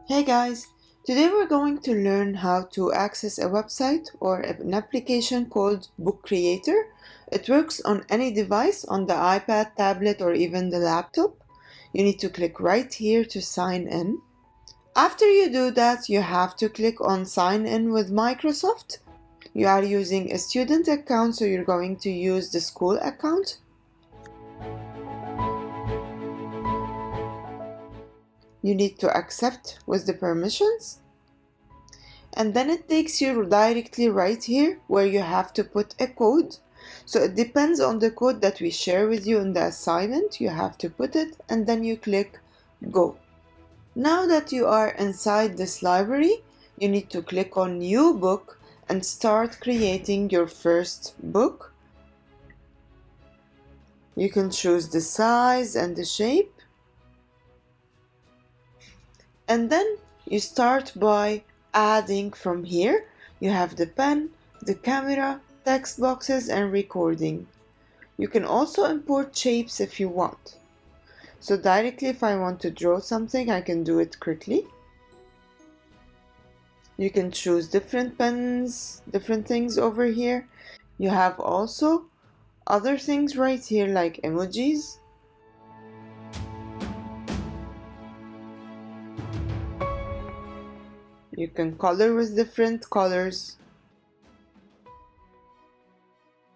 Hey guys, today we're going to learn how to access a website or an application called Book Creator. It works on any device, on the iPad, tablet, or even the laptop. You need to click right here to sign in. After you do that, you have to click on Sign in with Microsoft. You are using a student account, so you're going to use the school account. You need to accept with the permissions. And then it takes you directly right here where you have to put a code. So it depends on the code that we share with you in the assignment. You have to put it and then you click go. Now that you are inside this library, you need to click on new book and start creating your first book. You can choose the size and the shape. And then you start by adding from here. You have the pen, the camera, text boxes, and recording. You can also import shapes if you want. So directly if I want to draw something, I can do it quickly. You can choose different pens, different things over here. You have also other things right here like emojis. You can color with different colors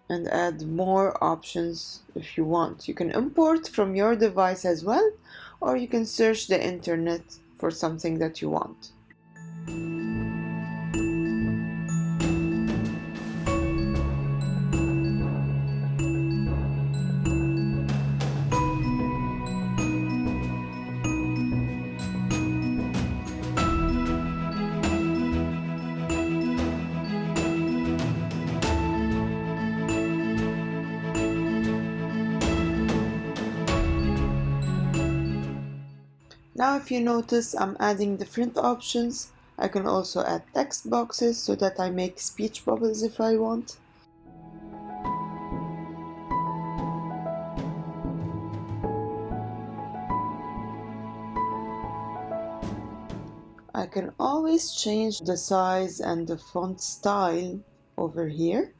and add more options if you want. You can import from your device as well, or you can search the internet for something that you want. Now if you notice, I'm adding different options. I can also add text boxes so that I make speech bubbles if I want. I can always change the size and the font style over here.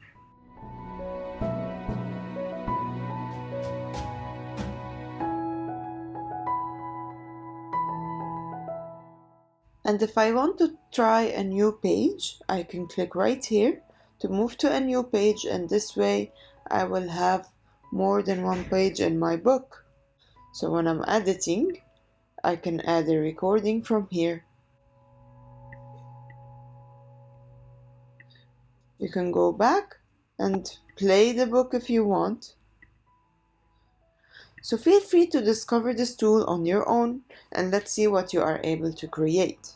And if I want to try a new page, I can click right here to move to a new page, and this way I will have more than one page in my book. So when I'm editing, I can add a recording from here. You can go back and play the book if you want. So feel free to discover this tool on your own and let's see what you are able to create.